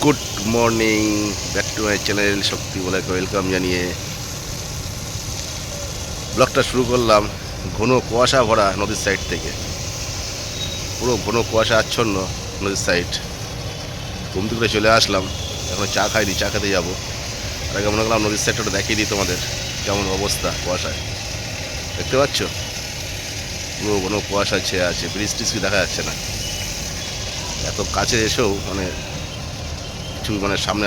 Good morning, back to my channel Shakti বলাকে welcome জানিয়ে ব্লগটা শুরু করলাম ঘন কুয়াশা ভরা নদীর সাইড থেকে। পুরো ঘন কুয়াশা আচ্ছন্ন নদীর সাইড। ঘুম থেকে চলে আসলাম, এখন চা খাইনি, চা খেতে যাবো। আর আগে মনে করলাম নদীর সাইডটা দেখিয়ে দিই তোমাদের কেমন অবস্থা কুয়াশায়। দেখতে পাচ্ছ পুরো ঘন কুয়াশা ছেয়ে আছে, ব্রিজ টিজ দেখা যাচ্ছে না। এত কাছে এসেও কিছু সামনে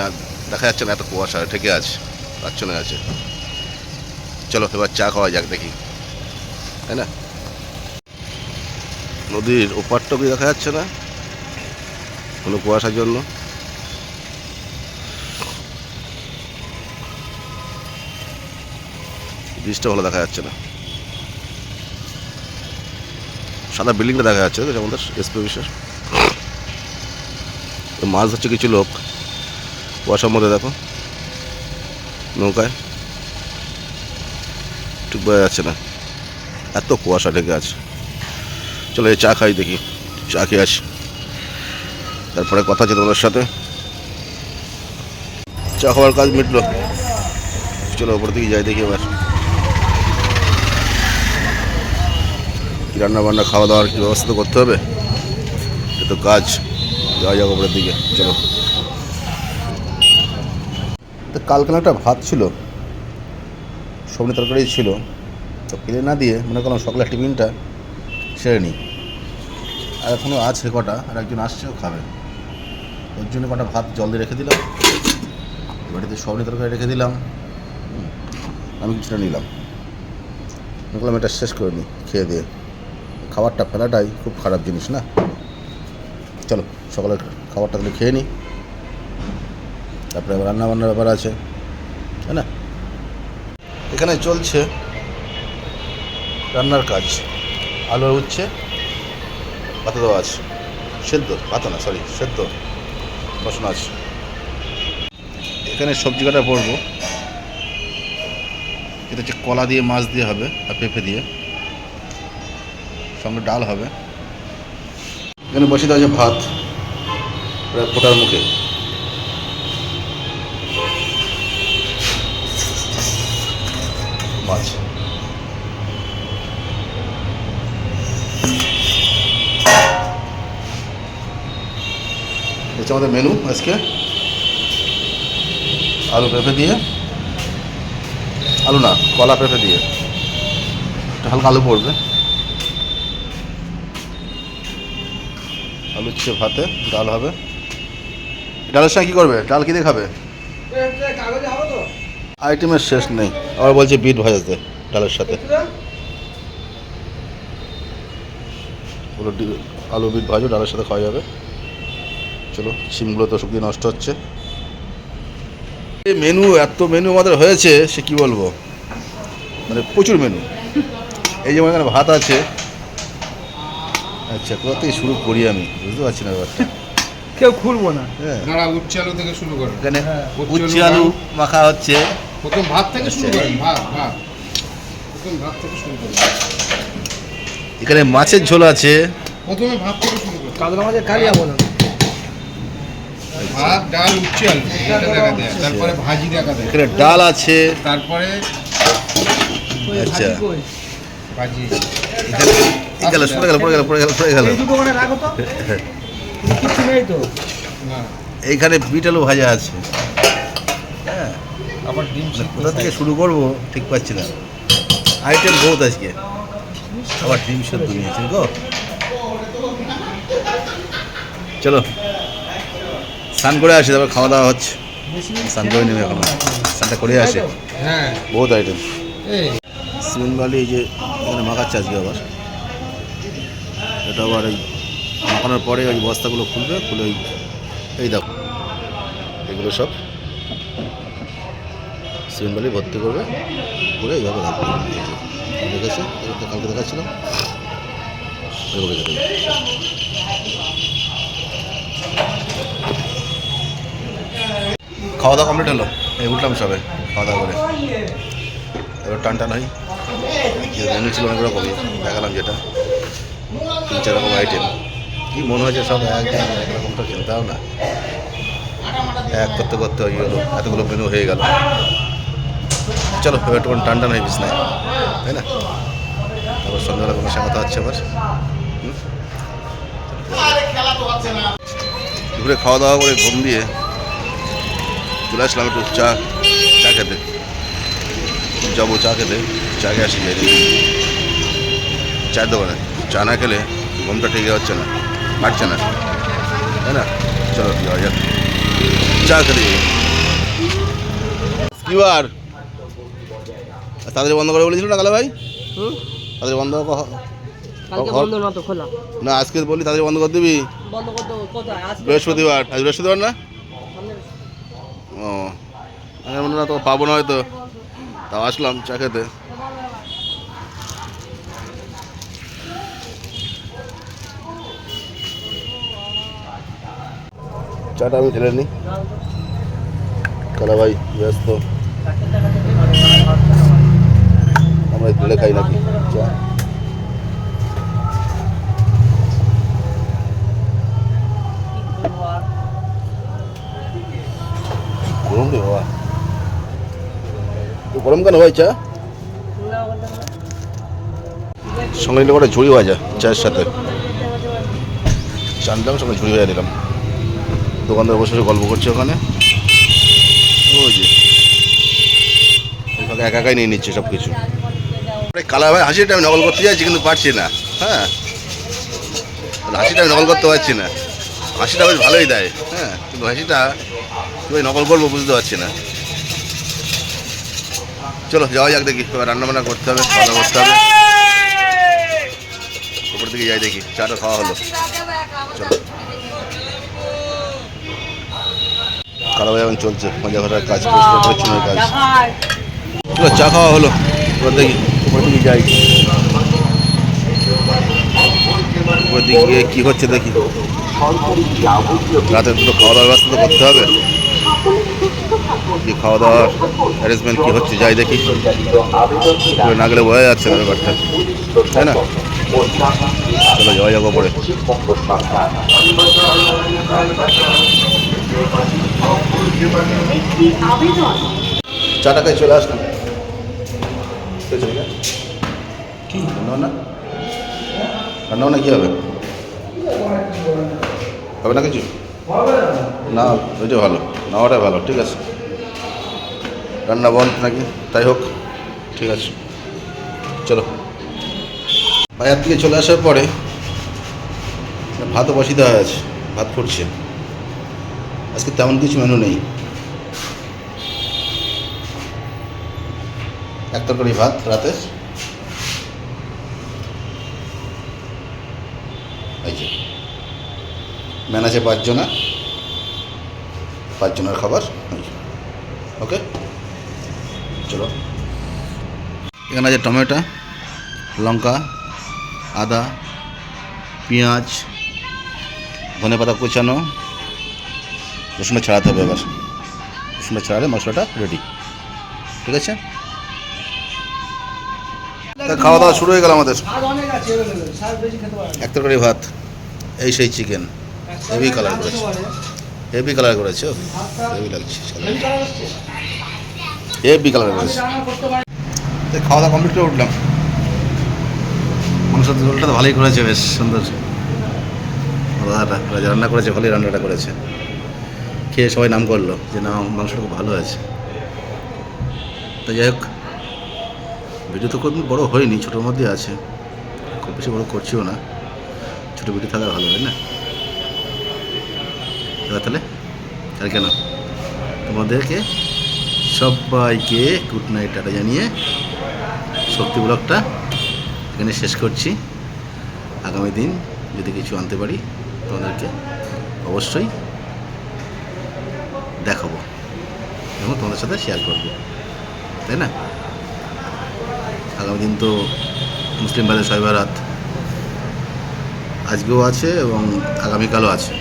দেখা যাচ্ছে না, এত কুয়াশা ঠেকে আছে, আচ্ছন্ন আছে। চলো এবার চা খাওয়া যাক, দেখি, তাই না? নদীর ওপারটাও কি দেখা যাচ্ছে না কোনো কুয়াশার জন্য। ব্রিজটা ভালো দেখা যাচ্ছে না, সাদা বিল্ডিংটা দেখা যাচ্ছে আমাদের এসপি অফিসের। মাছ ধরছে কিছু লোক কুয়াশার মধ্যে, দেখো নৌকায়, ঠিক বোঝা যাচ্ছে না, এত কুয়াশা ঢেকে আছে। চলো এই চা খাই, দেখি, চা খেয়ে আসি, তারপরে কথা আছে তোমাদের সাথে। চা খাওয়ার কাজ মিটলো, চলো ওপর দিকে যাই, দেখি এবার কি রান্না বান্না খাওয়া দাওয়ার কি ব্যবস্থা করতে হবে, এ তো কাজ। যাওয়া যাক ওপরের দিকে, চলো। কালকে একটা ভাত ছিল, সবজি তরকারি ছিল, তো ফেলে না দিয়ে মনে করলাম সকালের টিফিনটা সেরে নিই। আর এখনও আছে কটা, আর একজন আসছেও খাবে, ওর জন্য কটা ভাত জল দিয়ে রেখে দিলাম, বাড়িতে সবজি তরকারি রেখে দিলাম, আমি কিছুটা নিলাম। মনে করলাম এটা শেষ করে নিই খেয়ে দিয়ে। খাবারটা ফেলাটাই খুব খারাপ জিনিস না। চলো সকালের খাবারটা তাহলে খেয়ে নিই, তারপরে রান্নাবান্নার ব্যাপার আছে, তাই না? এখানে চলছে রান্নার কাজ। আলু উচ্ছে পাতা দেওয়া আছে, সেদ্ধ পাতা না, সরি সেদ্ধ বসানো আছে। এখানে সবজি কাটা পড়বো, এটা হচ্ছে কলা দিয়ে, মাছ দিয়ে হবে, আর পেঁপে দিয়ে, সঙ্গে ডাল হবে। এখানে বসে দেওয়া আছে ভাত প্রায় ফোটার মুখে। মাছ হচ্ছে আমাদের মেনু আজকে। আলু পেঁপে দিয়ে, আলু না কলা পেঁপে দিয়ে, একটা হালকা আলু পড়বে, আলু হচ্ছে ভাতে, ডাল হবে। ডালের সঙ্গে কী করবে? ডাল কী দিয়ে খাবে? আইটেমের শেষ নেই, আবার বলছে বিট ভাজাতে ডালের সাথে। আলু বিট ভাজো, ডালের সাথে খাওয়া যাবে। চলো, সিমগুলো তো শুকিয়ে নষ্ট হচ্ছে। এই মেনু, এত মেনু আমাদের হয়েছে, সে কি বলবো, প্রচুর মেনু। এই যেমন এখানে ভাত আছে। আচ্ছা, কোথা থেকে শুরু করি আমি বুঝতে পারছি না ব্যাপারটা। কেউ খুলবো না। হ্যাঁ, উচ্ছে আলু থেকে শুরু করেন। এখানে উচ্ছে আলু মাখা হচ্ছে, প্রথম ভাত থেকে শুরু করেন। প্রথম ভাত থেকে শুরু করেন। এখানে মাছের ঝোল আছে, প্রথমে ভাত থেকে শুরু করেন। কাতলা মাছের কালিয়া বলো। ভাত, ডাল, উচ্ছে আলু এটা দেখা দেয়, তারপরে ভাজি দেখা দেয়, এখানে ডাল আছে, তারপরে আচ্ছা ভাজি। গেল, পড়ে গেল। এই দুটো মানে রাখো তো, কিছু নেই তো। না, এইখানে বিট আলু ভাজা আছে। হ্যাঁ, আবার ডিম সিদ্ধ। কোথা থেকে শুরু করবো ঠিক পাচ্ছি না, আইটেম বহুত আজকে। আবার ডিম সেদ্ধ নিয়েছি গো। চলো স্নান করে আসি, তারপর খাওয়া দাওয়া হচ্ছে। স্নান করে নেবে এখন, স্নানটা করে আসে। হ্যাঁ, বহুত আইটেম। এই সিমেন্ট বালি এই যে এখানে মাখাচ্ছে আজকে আবার। এটা আবার এই মাখানোর পরে ওই বস্তাগুলো খুলবে, খুলে এই দেখো এগুলো সব সিমেন্ট বালি ভর্তি করবে, করে এইভাবে রাখবে। দেখেছে, কালকে দেখাচ্ছিলাম, এভাবে রেখে দেবে। খাওয়া দাওয়া কমপ্লিট হলো, এই উঠলাম সবে খাওয়া দাওয়া করে। এবার টান হয়, মেনু ছিল অনেক রকমই, দেখালাম যেটা 3-4 রকম আইটেম। কি মনে হয়েছে সব এক রকমটা খেলতেও না। এক করতে করতে হয়ে গেলো, এতগুলো মেনু হয়ে গেল। চলো এবার একটু টান টান হয়ে বিছনায়, তাই না? তারপর সন্ধ্যাবেলা কোনো সঙ্গে কথা হচ্ছে আবার। দুপুরে খাওয়া দাওয়া করে ঘুম দিয়ে চলে আসলাম একটু চা খেতে। যাবো চা খেতে, চা খেয়ে আসি যাই চায়ের দোকানে। চা না খেলে ঘুমটা ঠিক হচ্ছে না, কাটছে না, তাই না? চলো যাওয়া যাক, চা খেতে যাই। কি বার তাদের বন্ধ করে বলেছিল না কালো ভাই? তাদের বন্ধ কালকে বন্ধ না তো, খোলা। না আজকে বললি তাদের বন্ধ করে দিবি। বন্ধ করতে কোথায়? আজ বৃহস্পতিবার, আজ বৃহস্পতিবার না? ও আমি বললাম না তো পাবো না হয়তো, তাও আসলাম চা খেতে। চাটা আমি ঢেলে নিই, কালা ভাই ব্যস্ত, আমরা ঢেলে খাই নাকি চা? গরম রে বাবা, তো গরম কেন ভাই চা? সঙ্গে নিলে করে ঝুড়ি ভাজা চায়ের সাথে চানলাম, সঙ্গে ঝুড়ি ভাজা দিলাম। দোকানদার বসে গল্প করছে ওখানে, ওই যে একা একাই নিয়ে নিচ্ছে সব কিছু। কালা ভাই হাসিটা আমি নকল করতে চাইছি কিন্তু পারছি না। হ্যাঁ, হাসিটা আমি নকল করতে পারছি না। হাসিটা বেশ ভালোই দেয়, হ্যাঁ, কিন্তু হাসিটা কীভাবে নকল করবো বুঝতে পারছি না। চলো যাওয়া যাক, দেখি এবার রান্নাবান্না করতে হবে, খাওয়া দাওয়া করতে হবে। উপর দিকে যাই, দেখি চাটা খাওয়া হলো। চলো কালা ভাই এখন চলছে মজা করার কাজ, পরিষ্কার পরিচ্ছন্নের কাজ। চলো চা খাওয়া হলো, এবার দেখি উপর দিকে যাই, উপর দিকে গিয়ে কী হচ্ছে দেখি। রাতের দুটো খাওয়া দাওয়ার ব্যবস্থা তো করতে হবে, খাওয়া দাওয়ার অ্যারেঞ্জমেন্ট কী হচ্ছে যাই দেখি। না গেলে বোঝা যাচ্ছে না ব্যাপারটা, তাই না? চলো যাওয়া যাবো পরে। চাটাকায় চলে আসলাম। কি রান্না রান্না কী হবে? হবে না কিছু? না ওইটা ভালো, না ওটাই ভালো, ঠিক আছে। রান্না বন্ধ নাকি? তাই হোক, ঠিক আছে। চলো বাজার থেকে চলে আসার পরে ভাতও বসিয়ে দেওয়া আছে, ভাত ফুটছে। আজকে তেমন কিছু মেনু নেই, এক তরকারি ভাত রাতে, এই যে ম্যান আছে 5 জনের খাবার। ওকে চলো। এখানে আছে টমেটো, লঙ্কা, আদা, পেঁয়াজ, ধনেপাতা কুচানো, রসুনটা ছাড়াতে হবে। এবার রসুনটা ছাড়ালে মশলাটা রেডি, ঠিক আছে। খাওয়া দাওয়া শুরু হয়ে গেল আমাদের। এক তরকারি ভাত, এই সেই চিকেন, হেভি কালার করেছে, হেভি কালার করেছে, হেভি লাগছে, হেভি কালার করেছে। খাওয়া দাওয়া কমপ্লিট করে উঠলাম। মাংসের ঝোলটা তো ভালোই করেছে, বেশ সুন্দর। দাদাটা রান্না করেছে, ভালোই রান্নাটা করেছে। খেয়ে সবাই নাম করলো যে না মাংসটা খুব ভালো আছে। তো যাই হোক, ভিডিও তো খুব বড়ো হয়নি, ছোটোর মধ্যে আছে, খুব বেশি বড়ো করছিও না। ছোটো ভিডিও থাকা ভালো হয় না? এবার তাহলে আর কেন, তোমাদেরকে সবাইকে গুড নাইট টাটা জানিয়ে শক্তি ব্লগটা এখানে শেষ করছি। আগামী দিন যদি কিছু আনতে পারি তোমাদেরকে অবশ্যই দেখাবো এবং তোমাদের সাথে শেয়ার করবো, তাই না? আগামী দিন তো মুসলিম ভাইদের শবে বরাত আজকেও আছে এবং আগামীকালও আছে।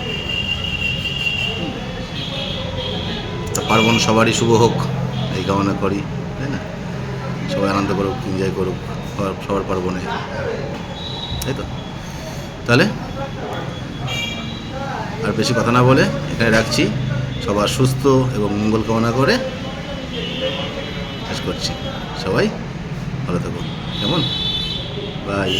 তা পার্বণ সবারই শুভ হোক এই কামনা করি, তাই না? সবাই আনন্দ করুক, এনজয় করুক সবার পার্বণে, তাই তো। তাহলে আর বেশি কথা না বলে এখানে রাখছি। সবার সুস্থ এবং মঙ্গল কামনা করে শেষ করছি। সবাই ভালো থাকুন, কেমন? বাই।